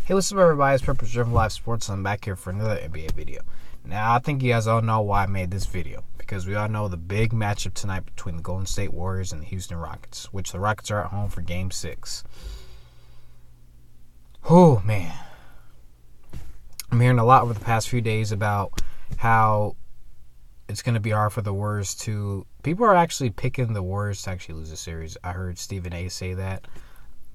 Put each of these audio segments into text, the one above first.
Hey, what's up everybody, it's Purpose Driven Live Sports, and I'm back here for another NBA video. Now, I think you guys all know why I made this video, because we all know the big matchup tonight between the Golden State Warriors and the Houston Rockets, which the Rockets are at home for Game 6. Oh, man. I'm hearing a lot over the past few days about how it's going to be hard for the Warriors to... People are actually picking the Warriors to actually lose the series. I heard Stephen A. say that.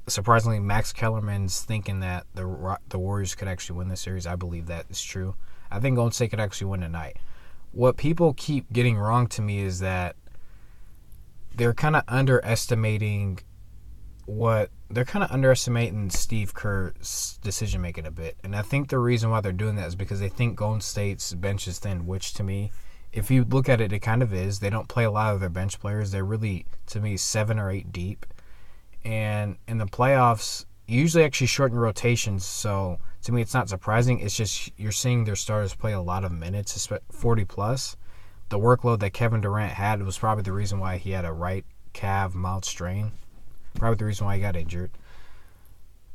Surprisingly, Max Kellerman's thinking that the Warriors could actually win the series. I believe that is true. I think Golden State could actually win tonight. What people keep getting wrong to me is that they're kind of underestimating Steve Kerr's decision making a bit. And I think the reason why they're doing that is because they think Golden State's bench is thin, which to me, if you look at it, it kind of is. They don't play a lot of their bench players. They're really, to me, 7 or 8 deep. And in the playoffs, you usually actually shorten rotations. So to me, it's not surprising. It's just you're seeing their starters play a lot of minutes, 40 plus. The workload that Kevin Durant had was probably the reason why he had a right calf mild strain. Probably the reason why he got injured.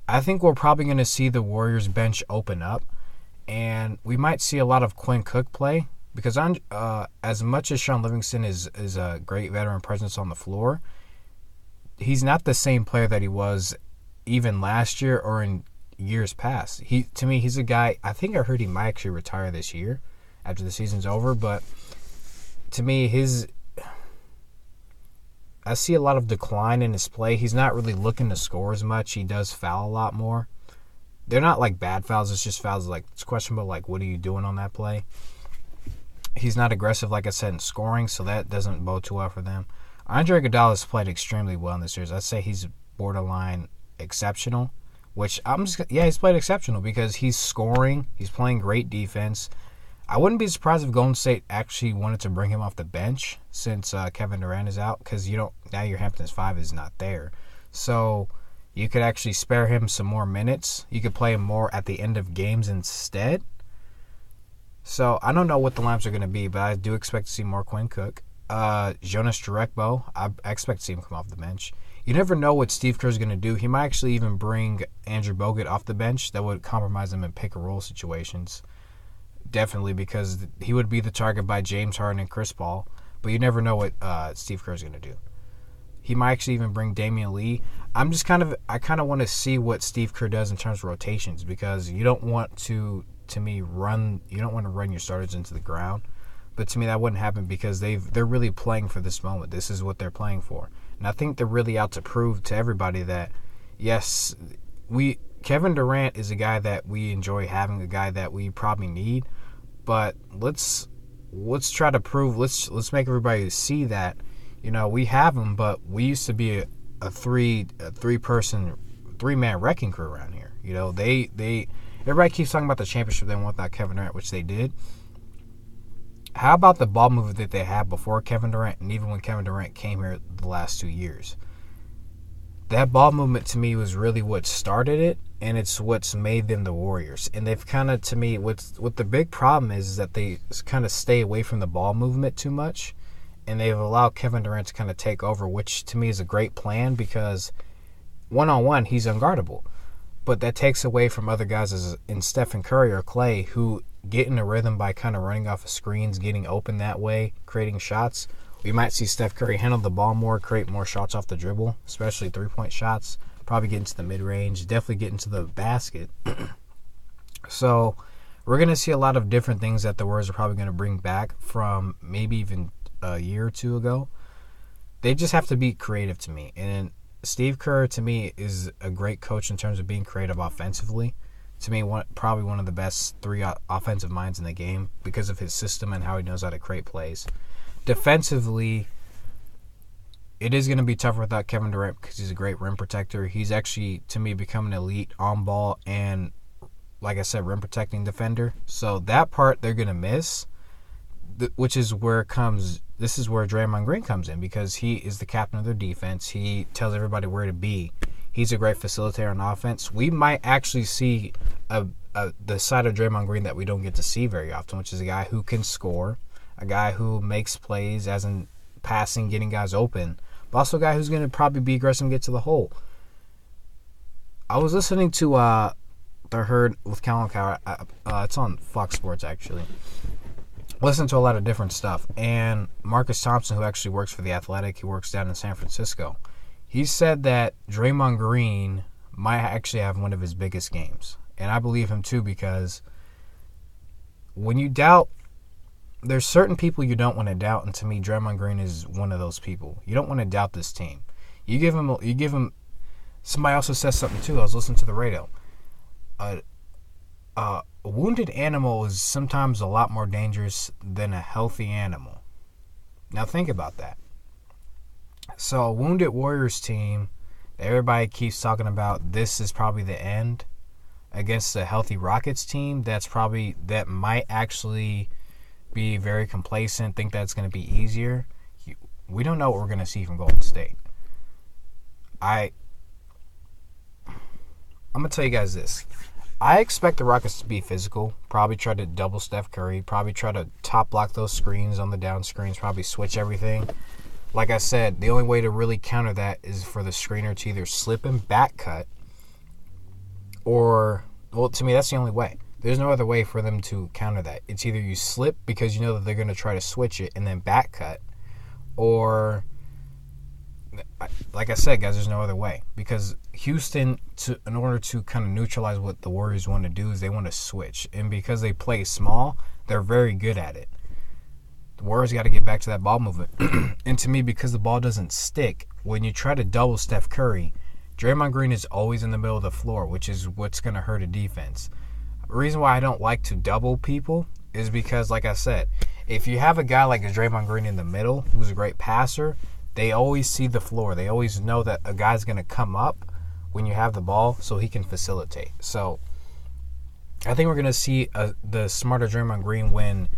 I think we're probably going to see the Warriors bench open up, and we might see a lot of Quinn Cook play because as much as Shaun Livingston is a great veteran presence on the floor, he's not the same player that he was even last year or in years past. To me, he's a guy, I think I heard he might actually retire this year after the season's over, but to me, I see a lot of decline in his play. He's not really looking to score as much. He does foul a lot more. They're not like bad fouls. It's just fouls like it's questionable, like what are you doing on that play? He's not aggressive, like I said, in scoring, so that doesn't bode too well for them. Andre Iguodala has played extremely well in this series. I'd say he's borderline exceptional, which he's played exceptional because he's scoring. He's playing great defense. I wouldn't be surprised if Golden State actually wanted to bring him off the bench since Kevin Durant is out because now your Hamptons 5 is not there. So you could actually spare him some more minutes. You could play him more at the end of games instead. So I don't know what the lineups are going to be, but I do expect to see more Quinn Cook. Jonas Jerebko, I expect to see him come off the bench. You never know what Steve Kerr's going to do. He might actually even bring Andrew Bogut off the bench. That would compromise him in pick-and-roll situations. Definitely, because he would be the target by James Harden and Chris Paul. But you never know what Steve Kerr's going to do. He might actually even bring Damian Lee. I kind of want to see what Steve Kerr does in terms of rotations because you don't want to run your starters into the ground. But to me, that wouldn't happen because they're really playing for this moment. This is what they're playing for. And I think they're really out to prove to everybody that, yes, Kevin Durant is a guy that we enjoy having, a guy that we probably need. But let's try to prove, let's make everybody see that, we have him, but we used to be a three-man wrecking crew around here. Everybody keeps talking about the championship they won without Kevin Durant, which they did. How about the ball movement that they had before Kevin Durant and even when Kevin Durant came here the last 2 years? That ball movement to me was really what started it, and it's what's made them the Warriors. And they've kind of, to me, what the big problem is that they kind of stay away from the ball movement too much, and they've allowed Kevin Durant to kind of take over, which to me is a great plan because one-on-one he's unguardable. But that takes away from other guys in Stephen Curry or Clay who get in a rhythm by kind of running off of screens, getting open that way, creating shots. We might see Steph Curry handle the ball more, create more shots off the dribble, especially three-point shots, probably get into the mid-range, definitely get into the basket. So we're going to see a lot of different things that the Warriors are probably going to bring back from maybe even a year or two ago. They just have to be creative to me. And Steve Kerr, to me, is a great coach in terms of being creative offensively. To me, probably one of the best 3 offensive minds in the game because of his system and how he knows how to create plays. Defensively, it is going to be tougher without Kevin Durant because he's a great rim protector. He's actually, to me, become an elite on-ball and, like I said, rim protecting defender. So that part they're going to miss, which is where this is where Draymond Green comes in because he is the captain of their defense. He tells everybody where to be. He's a great facilitator on offense. We might actually see the side of Draymond Green that we don't get to see very often, which is a guy who can score, a guy who makes plays, as in passing, getting guys open, but also a guy who's going to probably be aggressive and get to the hole. I was listening to The Herd with Colin Cowherd. It's on Fox Sports, actually. Listen to a lot of different stuff. And Marcus Thompson, who actually works for The Athletic, he works down in San Francisco. He said that Draymond Green might actually have one of his biggest games. And I believe him too, because when you doubt, there's certain people you don't want to doubt, and to me, Draymond Green is one of those people. You don't want to doubt this team. You give him. Somebody also says something too. I was listening to the radio. A wounded animal is sometimes a lot more dangerous than a healthy animal. Now think about that. So a wounded Warriors team, everybody keeps talking about, this is probably the end, against a healthy Rockets team that might actually be very complacent, think that's going to be easier. We don't know what we're going to see from Golden State. I'm going to tell you guys this. I expect the Rockets to be physical, probably try to double Steph Curry, probably try to top block those screens on the down screens, probably switch everything. Like I said, the only way to really counter that is for the screener to either slip and back cut, or, well, to me, that's the only way. There's no other way for them to counter that. It's either you slip because you know that they're going to try to switch it and then back cut, or, like I said, guys, there's no other way. Because Houston, in order to kind of neutralize what the Warriors want to do, is they want to switch. And because they play small, they're very good at it. The Warriors got to get back to that ball movement. And to me, because the ball doesn't stick, when you try to double Steph Curry, Draymond Green is always in the middle of the floor, which is what's going to hurt a defense. The reason why I don't like to double people is because, like I said, if you have a guy like Draymond Green in the middle who's a great passer, they always see the floor. They always know that a guy's going to come up when you have the ball so he can facilitate. So I think we're going to see the smarter Draymond Green when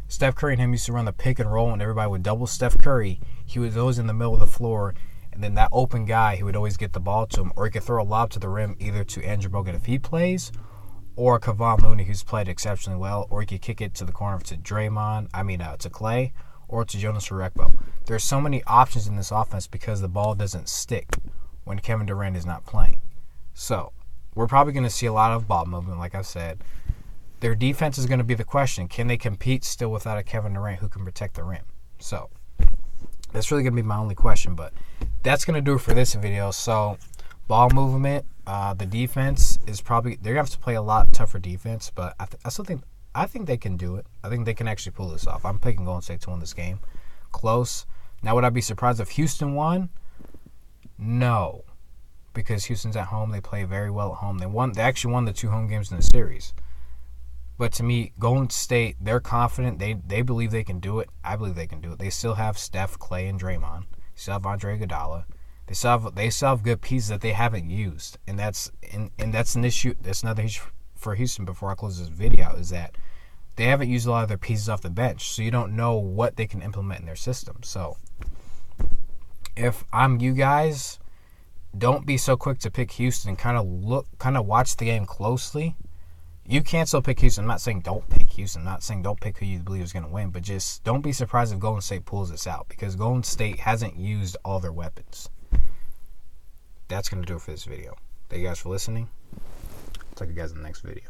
Steph Curry and him used to run the pick and roll and everybody would double Steph Curry. He was always in the middle of the floor, and then that open guy, he would always get the ball to him, or he could throw a lob to the rim either to Andrew Bogut if he plays, or Kevon Looney, who's played exceptionally well, or he could kick it to the corner to to Clay, or to Jonas Rekbo. There's so many options in this offense because the ball doesn't stick when Kevin Durant is not playing. So we're probably going to see a lot of ball movement, like I said. Their defense is going to be the question. Can they compete still without a Kevin Durant who can protect the rim? So that's really going to be my only question. But that's going to do it for this video. So ball movement, the defense is probably, they're going to have to play a lot tougher defense. But I think they can do it. I think they can actually pull this off. I'm picking Golden State to win this game. Close. Now, would I be surprised if Houston won? No. Because Houston's at home. They play very well at home. They actually won the 2 home games in the series. But to me, Golden State, they're confident. They believe they can do it. I believe they can do it. They still have Steph, Clay, and Draymond. They still have Andre Iguodala. They still have good pieces that they haven't used. And that's an issue. That's another issue for Houston before I close this video, is that they haven't used a lot of their pieces off the bench. So you don't know what they can implement in their system. So if I'm you guys, don't be so quick to pick Houston. Kind of watch the game closely. You can still pick Houston. I'm not saying don't pick Houston. I'm not saying don't pick who you believe is going to win. But just don't be surprised if Golden State pulls this out, because Golden State hasn't used all their weapons. That's going to do it for this video. Thank you guys for listening. Talk to you guys in the next video.